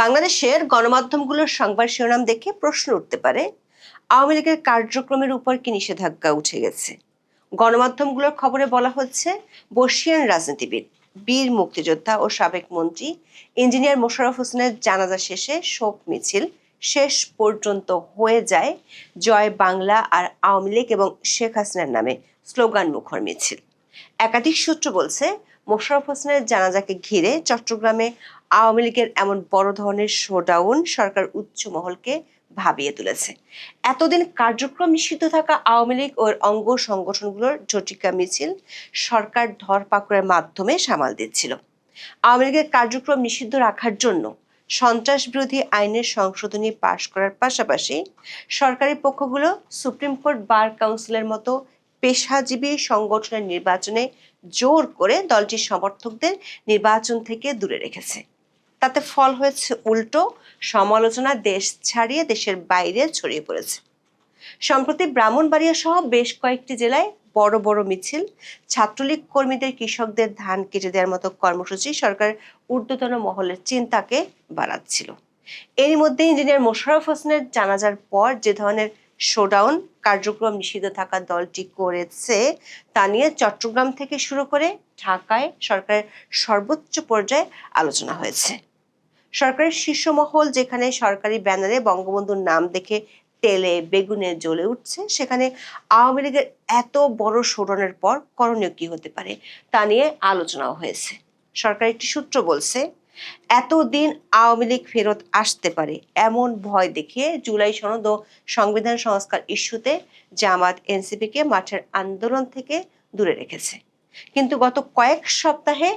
বাংলাদেশের গণমাধ্যমগুলোর সংবাদ শিরোনাম দেখে প্রশ্ন উঠতে পারে, আওয়ামী লীগের কার্যক্রমের উপর কি নিষেধাজ্ঞা উঠে গেছে? গণমাধ্যমগুলোর খবরে বলা হচ্ছে, বর্ষিয়ান রাজনীতিবিদ, বীর মুক্তিযোদ্ধা ও সাবেক মন্ত্রী ইঞ্জিনিয়ার মোশাররফ হোসেনের জানাজা শেষে শোক মিছিল শেষ পর্যন্ত হয়ে যায় জয় বাংলা আর আওয়ামী লীগ এবং শেখ হাসিনার নামে স্লোগান মুখর মিছিল। একাধিক সূত্র বলছে, মোশাররফ হোসেনের জানাজাকে ঘিরে চট্টগ্রামে আওয়ামী লীগের এমন বড় ধরনের শোডাউন সরকার উচ্চ মহলকে ভাবিয়ে তুলেছে। এতদিন কার্যক্রম নিষিদ্ধ থাকা আওয়ামী লীগ ও অঙ্গ সংগঠনগুলোর ঝটিকা মিছিল সরকার ধরপাকড়ের মাধ্যমে সামাল দিচ্ছিল। আওয়ামী লীগের কার্যক্রম নিষিদ্ধ রাখার জন্য সন্ত্রাস বিরোধী আইনের সংশোধনী পাশ করার পাশাপাশি সরকারি পক্ষগুলো সুপ্রিম কোর্ট বার কাউন্সিলের মতো পেশাজীবী সংগঠনের নির্বাচনে জোর করে দলটির সমর্থকদের নির্বাচন থেকে দূরে রেখেছে। তাতে ফল হয়েছে উল্টো, সমালোচনা দেশ ছাড়িয়ে দেশের বাইরে ছড়িয়ে পড়েছে। সম্প্রতি ব্রাহ্মণবাড়িয়া সহ বেশ কয়েকটি জেলায় বড় বড় মিছিল, ছাত্রলীগ কর্মীদের কৃষকদের ধান কেটে দেওয়ার মতো কর্মসূচি সরকার ঊর্ধ্বতন মহলের চিন্তাকে বাড়াচ্ছিল। এরই মধ্যে ইঞ্জিনিয়ার মোশাররফ হোসেনের জানাজার পর যে ধরনের শোডাউন কার্যক্রম নিষিদ্ধ থাকা দলটি করেছে তা নিয়ে চট্টগ্রাম থেকে শুরু করে ঢাকায় সরকারের সর্বোচ্চ পর্যায়ে আলোচনা হয়েছে। সরকারের শীর্ষ মহল যেখানে সরকারি ব্যানারে বঙ্গবন্ধুর নাম দেখে তেলে বেগুনে জ্বলে উঠছে, সেখানে আওয়ামী লীগের এত বড় শোডাউনের পর করণীয় কি হতে পারে তা নিয়ে আলোচনাও হয়েছে। সরকার একটি সূত্র বলছে, এতদিন আওয়ামী লীগ ফেরত আসতে পারে এমন ভয় দেখিয়ে জুলাই সনদ ও সংবিধান সংস্কার ইস্যুতে জামাত এনসিপিকে মাঠের আন্দোলন থেকে দূরে রেখেছে। কিন্তু গত কয়েক সপ্তাহে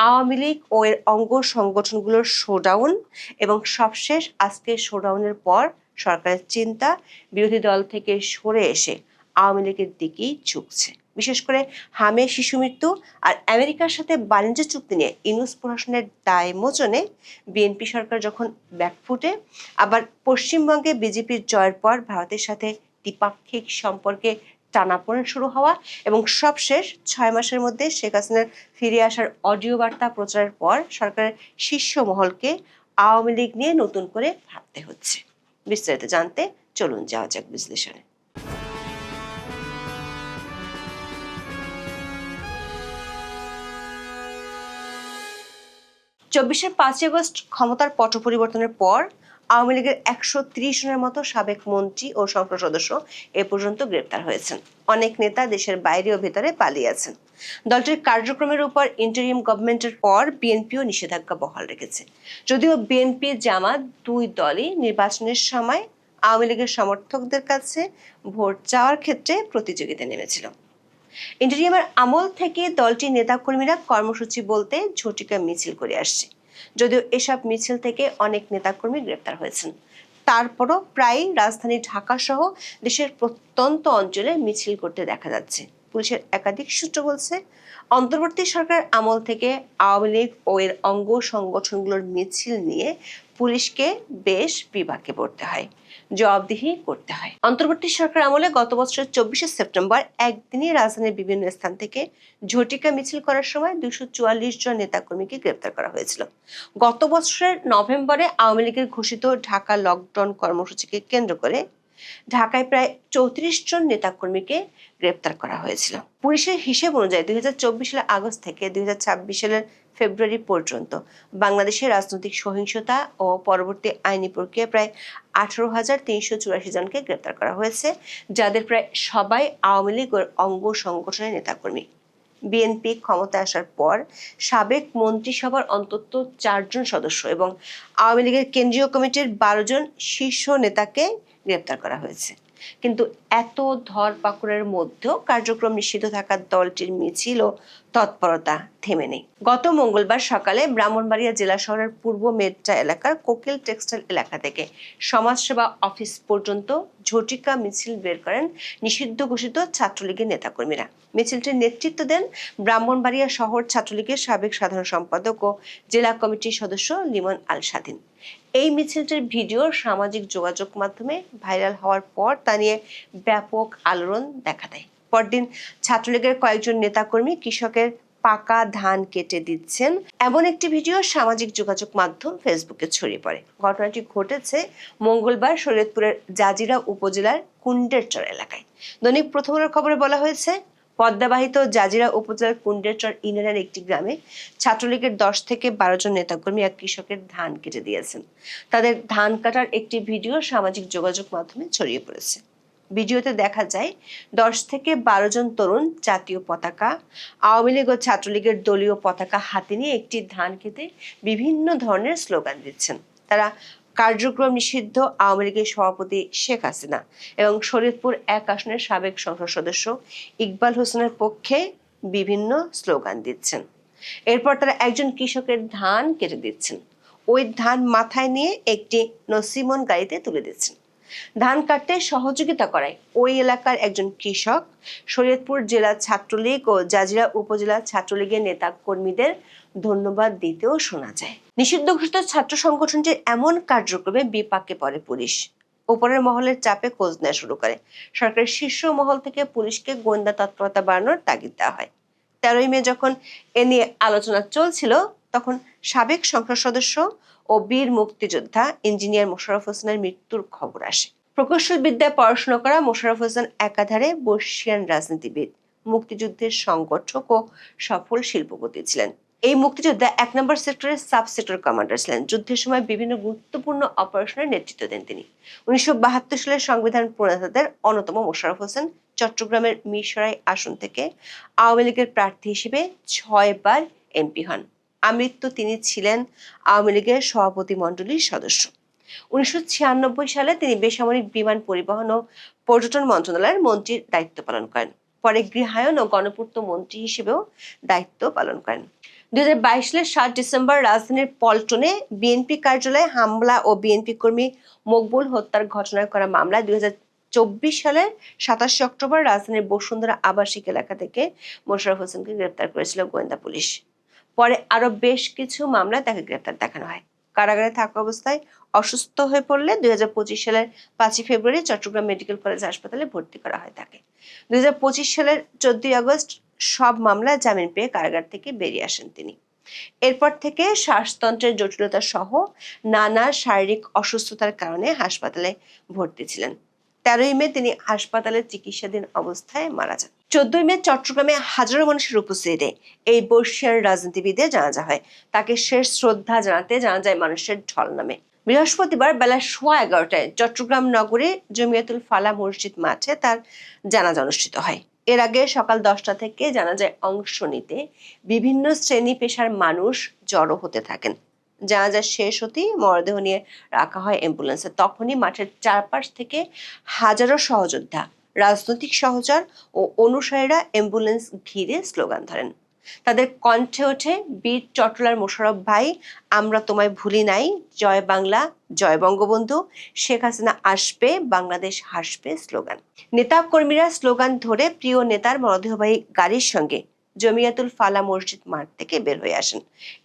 আওয়ামী লীগ ও এর অঙ্গ সংগঠনগুলোর শোডাউন এবং সবশেষ আজকের শোডাউনের পর সরকারের চিন্তা বিরোধী দল থেকে সরে এসে আওয়ামী লীগের দিকেই ঝুঁকছে। বিশেষ করে হামে শিশু মৃত্যু আর আমেরিকার সাথে বাণিজ্য চুক্তি নিয়ে ইউনূস প্রশাসনের দায় মোচনে বিএনপি সরকার যখন ব্যাকফুটে, আবার পশ্চিমবঙ্গে বিজেপির জয়ের পর ভারতের সাথে দ্বিপাক্ষিক সম্পর্কে টানাপোড়েন শুরু হওয়া এবং সবশেষ 6 মাসের মধ্যে শেখ হাসিনার ফিরে আসার অডিও বার্তা প্রচারের পর সরকারের শীর্ষ মহলকে আওয়ামী লীগ নিয়ে নতুন করে ভাবতে হচ্ছে। বিস্তারিত জানতে চলুন যাওয়া যাক বিশ্লেষণে। 24-এর 5 আগস্ট ক্ষমতার পট পরিবর্তনের পর আওয়ামী লীগের 130 জনের মতো সাবেক মন্ত্রী ও সংসদ সদস্য এ পর্যন্ত গ্রেপ্তার হয়েছেন। অনেক নেতা দেশের বাইরে ও ভেতরে পালিয়ে আছেন। দলটির কার্যক্রমের উপর ইন্টারিম গভর্নমেন্টের পর বিএনপিও নিষেধাজ্ঞা বহাল রেখেছে। যদিও বিএনপি জামাত দুই দলই নির্বাচনের সময় আওয়ামী লীগের সমর্থকদের কাছে ভোট চাওয়ার ক্ষেত্রে প্রতিযোগিতায় নেমেছিল। ইন্টারিয়ামের আমল থেকে দলটির নেতাকর্মীরা কর্মসূচি বলতে ঝটিকা মিছিল করে আসছে। যদিও এসব মিছিল থেকে অনেক নেতাকর্মী গ্রেপ্তার হয়েছেন, তারপরও প্রায় রাজধানী ঢাকা সহ দেশের প্রত্যন্ত অঞ্চলে মিছিল করতে দেখা যাচ্ছে। পুলিশের একাধিক সূত্র বলছে, অন্তর্বর্তী সরকার আমল থেকে আওয়ামী লীগ ও এর অঙ্গ সংগঠনগুলোর মিছিল নিয়ে পুলিশকে বেশ বিপাকে পড়তে হয়, জবাবদিহি করতে হয়। অন্তর্বর্তী সরকার আমলে গত বছরের 24শে সেপ্টেম্বর একদিনই রাজধানীর বিভিন্ন স্থান থেকে ঝটিকা মিছিল করার সময় 244 জন নেতাকর্মীকে গ্রেপ্তার করা হয়েছিল। গত বছরের নভেম্বরে আওয়ামী লীগের ঘোষিত ঢাকা লকডাউন কর্মসূচিকে কেন্দ্র করে ঢাকায় প্রায় 34 জন নেতাকর্মীকে গ্রেপ্তার করা হয়েছিল। পুলিশের হিসেব অনুযায়ী 2024 সালের আগস্ট থেকে 2026 সালের ফেব্রুয়ারি পর্যন্ত বাংলাদেশের রাজনৈতিক সহিংসতা ও পরবর্তী আইনি প্রক্রিয়া প্রায় 18,384 জনকে গ্রেপ্তার করা হয়েছে, যাদের প্রায় সবাই আওয়ামী লীগ ও অঙ্গ সংগঠনের নেতাকর্মী। বিএনপি ক্ষমতায় আসার পর সাবেক মন্ত্রিসভার অন্তত 4 জন সদস্য এবং আওয়ামী লীগের কেন্দ্রীয় কমিটির 12 জন শীর্ষ নেতাকে গ্রেপ্তার করা হয়েছে। কিন্তু এত ধরপাকড়ের মধ্যেও কার্যক্রম নিষিদ্ধ থাকা দলটির মিছিল ও তৎপরতা থেমে নেই। গত মঙ্গলবার সকালে ব্রাহ্মণবাড়িয়া জেলা শহরের পূর্ব মেট্রা এলাকার কোকিল টেক্সটাইল এলাকা থেকে সমাজসেবা অফিস পর্যন্ত ঝটিকা মিছিল বের করেন নিষিদ্ধ ঘোষিত ছাত্রলীগের নেতাকর্মীরা। মিছিলটির নেতৃত্ব দেন ব্রাহ্মণবাড়িয়া শহর ছাত্রলীগের সাবেক সাধারণ সম্পাদক ও জেলা কমিটির সদস্য লিমন আল স্বাধীন। এই মিছিলটির ভিডিও সামাজিক যোগাযোগ মাধ্যমে ভাইরাল হওয়ার পর তা নিয়ে ব্যাপক আলোড়ন দেখা দেয়। পরদিন ছাত্রলীগের কয়েকজন নেতাকর্মী কৃষকের পাকা ধান কেটে দিচ্ছেন এমন একটি ভিডিও সামাজিক যোগাযোগ মাধ্যম ফেসবুকে ছড়িয়ে পড়ে। ঘটনাটি ঘটেছে মঙ্গলবার শরীয়তপুরের জাজিরা উপজেলার কুন্ডেরচর এলাকায়। দৈনিক প্রথম আলোর খবরে বলা হয়েছে, পদ্মাবাহিত জাজিরা উপজেলার কুন্ডেরচর ইউনিয়নের একটি গ্রামে ছাত্রলীগের 10 থেকে 12 জন নেতাকর্মী এক কৃষকের ধান কেটে দিয়েছেন। তাদের ধান কাটার একটি ভিডিও সামাজিক যোগাযোগ মাধ্যমে ছড়িয়ে পড়েছে। ভিডিওতে দেখা যায় 10 থেকে 12 জন তরুণ জাতীয় পতাকা, আওয়ামী লীগ ও ছাত্রলীগের দলীয় পতাকা হাতে নিয়ে একটি ধান খেতে বিভিন্ন ধরনের স্লোগান দিচ্ছেন। তারা কার্যক্রম নিষিদ্ধ আওয়ামী লীগের সভাপতি শেখ হাসিনা এবং শরীয়তপুর 1 আসনের সাবেক সংসদ সদস্য ইকবাল হোসেনের পক্ষে বিভিন্ন স্লোগান দিচ্ছেন। এরপর তারা একজন কৃষকের ধান কেটে দিচ্ছেন। ওই ধান মাথায় নিয়ে একটি নসিমন গাড়িতে তুলে দিচ্ছেন। ধান কাটতে সহযোগিতা করায় ওই এলাকার একজন কৃষক শরীয়তপুর জেলা ছাত্রলীগ ও জাজিরা উপজেলা ছাত্রলীগের নেতা কর্মীদের ধন্যবাদ দিতেও শোনা যায়। নিষিদ্ধ ঘোষিত ছাত্র সংগঠনটির এমন কার্যক্রমে বিপাকে পড়ে পুলিশ। উপরের মহলের চাপে খোঁজ নেওয়া শুরু করে। সরকারের শীর্ষ মহল থেকে পুলিশকে গোয়েন্দা তৎপরতা বাড়ানোর তাগিদ দেওয়া হয়। 13ই মে যখন এ নিয়ে আলোচনা চলছিল, তখন সাবেক সংসদ সদস্য ও বীর মুক্তিযোদ্ধা ইঞ্জিনিয়ার মোশাররফ হোসেনের মৃত্যুর খবর আসে। প্রকৌশল বিদ্যায় পড়াশোনা করা মোশাররফ হোসেন একাধারে বর্ষিয়ান রাজনীতিবিদ, মুক্তিযুদ্ধের সংগঠক ও সফল শিল্পপতি ছিলেন। এই মুক্তিযোদ্ধা 1 নম্বর সেক্টরের সাব সেক্টর কমান্ডার ছিলেন। যুদ্ধের সময় বিভিন্ন গুরুত্বপূর্ণ অপারেশনের নেতৃত্ব দেন তিনি। 1972 সালের সংবিধান প্রণেতাদের অন্যতম মোশাররফ হোসেন চট্টগ্রামের মিরসরাই আসন থেকে আওয়ামী লীগের প্রার্থী হিসেবে 6 বার এমপি হন। আমৃত্যু তিনি ছিলেন আওয়ামী লীগের সভাপতি মণ্ডলীর সদস্য। 1996 সালে তিনি বেসামরিক বিমান পরিবহন ও পর্যটন মন্ত্রণালয়ের মন্ত্রীর দায়িত্ব পালন করেন। পরে গৃহায়ন ও গণপূর্ত মন্ত্রী হিসেবেও দায়িত্ব পালন করেন। 2022 সালের 7 ডিসেম্বর রাজধানীর পল্টনে বিএনপি কার্যালয়ে হামলা ও বিএনপি কর্মী মকবুল হত্যার ঘটনায় করা মামলায় 2024 সালের 27 অক্টোবর রাজধানীর বসুন্ধরা আবাসিক এলাকা থেকে মোশাররফ হোসেনকে গ্রেপ্তার করেছিল গোয়েন্দা পুলিশ। পরে আরো বেশ কিছু মামলায় তাকে গ্রেপ্তার দেখানো হয়। কারাগারে থাকা অবস্থায় অসুস্থ হয়ে পড়লে 2025 সালের 5 ফেব্রুয়ারি চট্টগ্রাম মেডিকেল কলেজ হাসপাতালে ভর্তি করা হয় তাকে। 2025 সালের 14 আগস্ট সব মামলায় জামিন পেয়ে কারাগার থেকে বেরিয়ে আসেন তিনি। এরপর থেকে শ্বাসতন্ত্রের জটিলতা সহ নানা শারীরিক অসুস্থতার কারণে হাসপাতালে ভর্তি ছিলেন। 13ই মে তিনি হাসপাতালে চিকিৎসাধীন অবস্থায় মারা যান। 14ই মে চট্টগ্রামে হাজারো মানুষের উপস্থিতিতে এই বর্ষিয়ান রাজনীতিবিদের জানাজা হয়। তাকে শেষ শ্রদ্ধা জানাতে জানাজায় মানুষের ঢল নামে। বৃহস্পতিবার বেলা 11:15টায় চট্টগ্রাম নগরীর জমিয়াতুল ফালাহ মসজিদ মাঠে তার জানাজা অনুষ্ঠিত হয়। এর আগে সকাল 10টা থেকে জানাজায় অংশ নিতে বিভিন্ন শ্রেণী পেশার মানুষ জড়ো হতে থাকেন। জানাজা শেষ হতেই মরদেহ নিয়ে রাখা হয় অ্যাম্বুলেন্সে। তখনই মাঠের চারপাশ থেকে হাজারো সহযোদ্ধা, রাজনৈতিক সহচর ও অনুসারীরা অ্যাম্বুলেন্স ঘিরে স্লোগান ধরেন। তাদের কণ্ঠে ওঠে বীর চট্টলার মোশাররফ ভাই, আমরা তোমায় ভুলি নাই, জয় বাংলা, জয় বঙ্গবন্ধু, শেখ হাসিনা আসবে, বাংলাদেশ হাসবে স্লোগান। নেতা কর্মীরা স্লোগান ধরে প্রিয় নেতার মরদেহবাহী গাড়ির সঙ্গে জমিয়াতুল ফালাহ মসজিদ মাঠ থেকে বের হয়ে আসেন।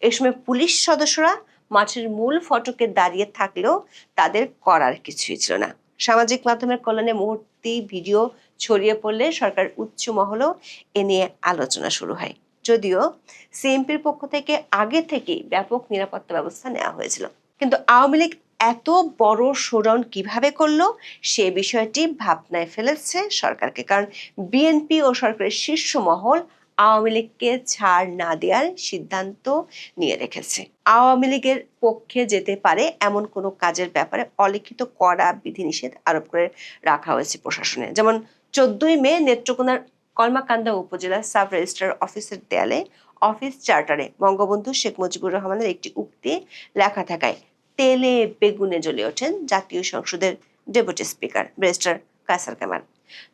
এ সময় পুলিশ সদস্যরা মাঠের মূল ফটকে দাঁড়িয়ে থাকলেও তাদের করার কিছুই ছিল না। সামাজিক মাধ্যমের কল্যাণে মুহূর্তে ভিডিও ছড়িয়ে পড়লে সরকার উচ্চ মহলেও এ নিয়ে আলোচনা শুরু হয়। যদিও সিএমপির পক্ষ থেকে আগে থেকেই ব্যাপক নিরাপত্তা ব্যবস্থা নেওয়া হয়েছিল, কিন্তু আওয়ামী লীগ এত বড় শোডাউন কিভাবে করলো সে বিষয়টি ভাবনায় ফেলেছে সরকারকে। কারণ বিএনপি ও সরকারের শীর্ষ মহল আওয়ামী লীগকে ছাড় না দেওয়ার সিদ্ধান্ত নিয়ে রেখেছে। আওয়ামী লীগের পক্ষে যেতে পারে এমন কোনো কাজের ব্যাপারে অলিখিত কড়া বিধিনিষেধ আরোপ করে রাখা হয়েছে প্রশাসনে। যেমন 14ই মে নেত্রকোনার কলমাকান্দা উপজেলা সাব রেজিস্ট্রার অফিসের দেয়ালে অফিস চার্টারে বঙ্গবন্ধু শেখ মুজিবুর রহমানের একটি উক্তি লেখা থাকায় তেলে বেগুনে জ্বলে ওঠেন জাতীয় সংসদের deputy speaker barrister Kaiser Kamal.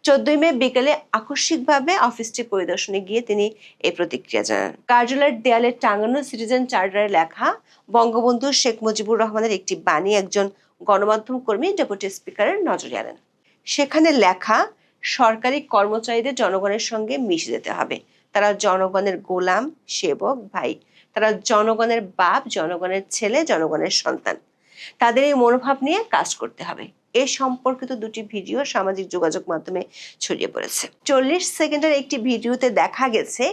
14ই মে বিকেলে আকস্মিকভাবে অফিসটি পরিদর্শনে গিয়ে তিনি এই প্রতিক্রিয়া জানান। কার্যালয়ের দেয়ালে টাঙানো সিটিজেন চার্টারে লেখা বঙ্গবন্ধু শেখ মুজিবুর রহমানের একটি বাণী একজন গণমাধ্যম কর্মী ডেপুটি স্পিকারের নজরে আনেন। সেখানে লেখা, সরকারি কর্মচারীদের জনগণের সঙ্গে মিশে যেতে হবে। তারা জনগণের গোলাম, সেবক, ভাই। তারা জনগণের বাপ, জনগণের ছেলে, জনগণের সন্তান। তাদের এই মনোভাব নিয়ে কাজ করতে হবে। এ সম্পর্কিত দুটি ভিডিও সামাজিক যোগাযোগ মাধ্যমে ছড়িয়ে পড়েছে। 40 সেকেন্ডের একটি ভিডিওতে দেখা গেছে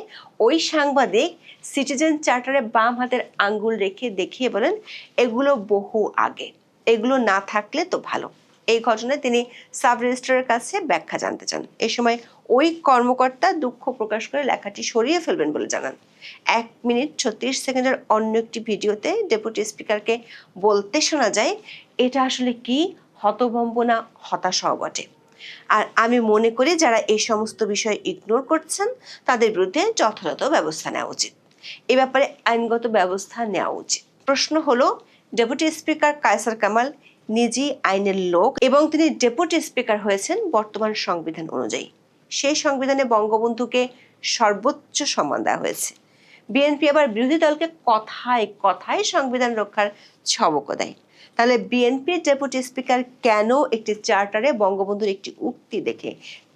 ওই সাংবাদিক সিটিজেন চার্টারে বাম হাতের আঙ্গুল রেখে দেখিয়ে বলেন, এগুলো বহু আগে, এগুলো না থাকলে তো ভালো। এই ঘটনায় তিনি সাব রেজিস্ট্রারের কাছে ব্যাখ্যা জানতে চান। এ সময় ওই কর্মকর্তা দুঃখ প্রকাশ করে লেখাটি সরিয়ে ফেলবেন বলে জানান। 1 মিনিট 36 সেকেন্ডের অন্য একটি ভিডিওতে ডেপুটি স্পিকারকে বলতে শোনা যায়, এটা আসলে কি হতভম্বনা, হতাশাও বটে। আর আমি মনে করি যারা এই সমস্ত বিষয় ইগনোর করছেন তাদের বিরুদ্ধে যথাযথ ব্যবস্থা নেওয়া উচিত। এ ব্যাপারে আইনগত ব্যবস্থা নেওয়া উচিত। প্রশ্ন হলো, ডেপুটি স্পিকার কায়সার কামাল নিজেই আইনের লোক এবং তিনি ডেপুটি স্পিকার হয়েছেন বর্তমান সংবিধান অনুযায়ী। সেই সংবিধানে বঙ্গবন্ধুকে সর্বোচ্চ সম্মান দেওয়া হয়েছে। বিএনপি আবার বিরোধী দলকে কথায় কথায় সংবিধান রক্ষার ছবকও দেয়। তাহলে বিএনপির ডেপুটি স্পিকার কেন একটি চার্টারে বঙ্গবন্ধুর একটি উক্তি দেখে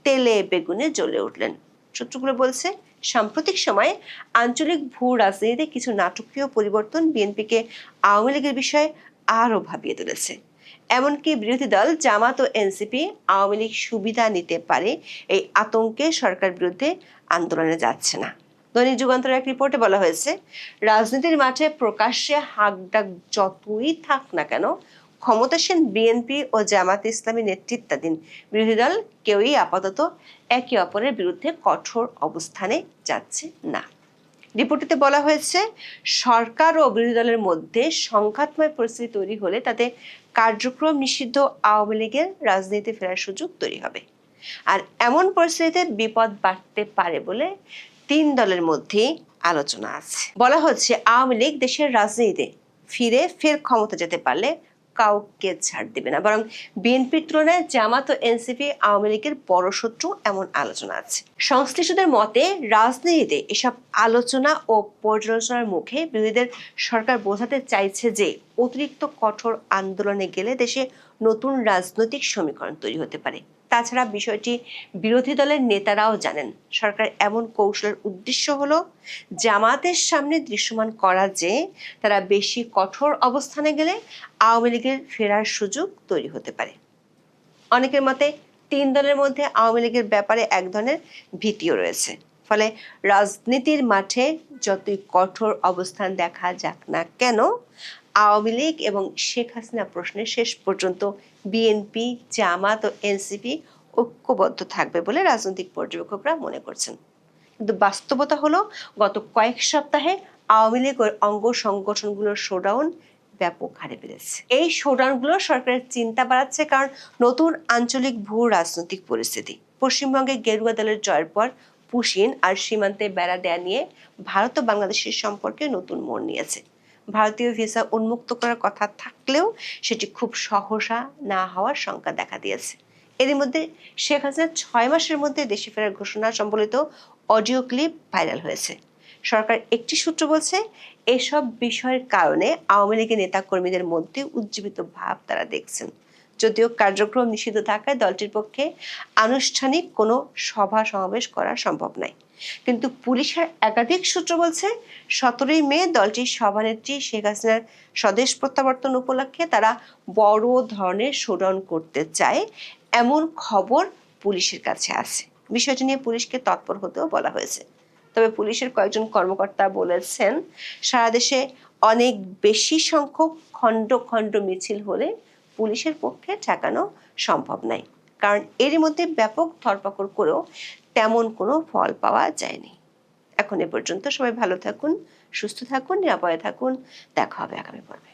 তেলে বেগুনে জ্বলে উঠলেন? সূত্রগুলো বলছে, সাম্প্রতিক সময়ে আঞ্চলিক ভূ রাজনীতিতে কিছু নাটকীয় পরিবর্তন বিএনপিকে আওয়ামী লীগের বিষয়ে আরও ভাবিয়ে তুলেছে। এমনকি বিরোধী দল জামাত ও এনসিপি আওয়ামী লীগ সুবিধা নিতে পারে এই আতঙ্কে সরকার বিরুদ্ধে আন্দোলনে যাচ্ছে না। দৈনিক যুগান্তরের এক রিপোর্টে বলা হয়েছে, রাজনীতির মাঠে প্রকাশ্যে হাকডাক যতই থাক না কেন, ক্ষমতাসীন বিএনপি ও জামাত ইসলামী নেতৃত্বাধীন বিরোধী দল কেউই আপাতত একে অপরের বিরুদ্ধে কঠোর অবস্থানে যাচ্ছে না। রিপোর্টটিতে বলা হয়েছে, সরকার ও বিরোধী দলের মধ্যে সংঘাতময় পরিস্থিতি তৈরি হলে তাতে কার্যক্রম নিষিদ্ধ আওয়ামী লীগের রাজনীতিতে ফেরার সুযোগ তৈরি হবে। আর এমন পরিস্থিতিতে বিপদ বাড়তে পারে বলে 3 দলের মধ্যে আলোচনা আছে। বলা হচ্ছে, আওয়ামী লীগ দেশের রাজনীতিতে ফের ক্ষমতা যেতে পারলে কাউকে ছাড় দেবে না, বরং বিএনপির তুলনায় জামাত ও এনসিপি আওয়ামী লীগের বড় শত্রু, এমন আলোচনা আছে। সংশ্লিষ্টদের মতে রাজনীতিতে এসব আলোচনা ও পর্যালোচনার মুখে বিরোধীদের সরকার বোঝাতে চাইছে যে অতিরিক্ত কঠোর আন্দোলনে গেলে দেশে নতুন রাজনৈতিক সমীকরণ তৈরি হতে পারে। তাছাড়া বিষয়টি বিরোধী দলের নেতারাও জানেন। সরকার এমন কৌশলের উদ্দেশ্য হলো জামাতের সামনে দৃশ্যমান করা যে তারা বেশি কঠোর অবস্থানে গেলে আওয়ামী লীগের ফেরার সুযোগ তৈরি হতে পারে। অনেকের মতে 3 দলের মধ্যে আওয়ামী লীগের ব্যাপারে এক ধরনের ভীতিও রয়েছে। ফলে রাজনীতির মাঠে যতই কঠোর অবস্থান দেখা যাক না কেন, আওয়ামী লীগ এবং শেখ হাসিনা প্রশ্নে শেষ পর্যন্ত বিএনপি, জামাত ও এনসিপি ঐক্যবদ্ধ থাকবে বলে রাজনৈতিক পর্যবেক্ষকরা মনে করছেন। কিন্তু বাস্তবতা হলো, গত কয়েক সপ্তাহে আওয়ামী লীগ ও অঙ্গ সংগঠনগুলোর শোডাউন ব্যাপক হারে বেড়েছে। এই শোডাউনগুলো সরকারের চিন্তা বাড়াচ্ছে, কারণ নতুন আঞ্চলিক ভূ রাজনৈতিক পরিস্থিতি। পশ্চিমবঙ্গে গেরুয়া দলের জয়ের পর পুশিন আর সীমান্তে বেড়া দেয়া নিয়ে ভারত ও বাংলাদেশের সম্পর্কে নতুন মোড় নিয়েছে। ভারতীয় ভিসা উন্মুক্ত করার কথা থাকলেও সেটি খুব সহসা না হওয়ার শঙ্কা দেখা দিয়েছে। এরই মধ্যে শেখ হাসিনা 6 মাসের মধ্যে দেশে ফেরার ঘোষণা সম্বলিত অডিও ক্লিপ ভাইরাল হয়েছে। সরকার একটি সূত্র বলছে, এসব বিষয়ের কারণে আওয়ামী লীগের নেতাকর্মীদের মধ্যে উজ্জীবিত ভাব তারা দেখছেন। যদিও কার্যক্রম নিষিদ্ধ থাকায় দলটির পক্ষে আনুষ্ঠানিক কোনো সভা সমাবেশ করা সম্ভব নয়। কিন্তু পুলিশের একাধিক সূত্র বলছে, 17 মে দলটির সভানেত্রী শেখ হাসিনার স্বদেশ প্রত্যাবর্তন উপলক্ষে তারা বড় ধরনের শোডাউন করতে চায়, এমন খবর পুলিশের কাছে আছে। বিষয়টি নিয়ে পুলিশকে তৎপর হতেও বলা হয়েছে। তবে পুলিশের কয়েকজন কর্মকর্তা বলেছেন, সারা দেশে অনেক বেশি সংখ্যক খণ্ড খণ্ড মিছিল হলে পুলিশের পক্ষে ঠেকানো সম্ভব নয়, কারণ এরই মধ্যে ব্যাপক ধরপাকড় করেও তেমন কোনো ফল পাওয়া যায়নি। এখন এ পর্যন্ত। সবাই ভালো থাকুন, সুস্থ থাকুন, নিরাপদে থাকুন। দেখা হবে আগামী পর্বে।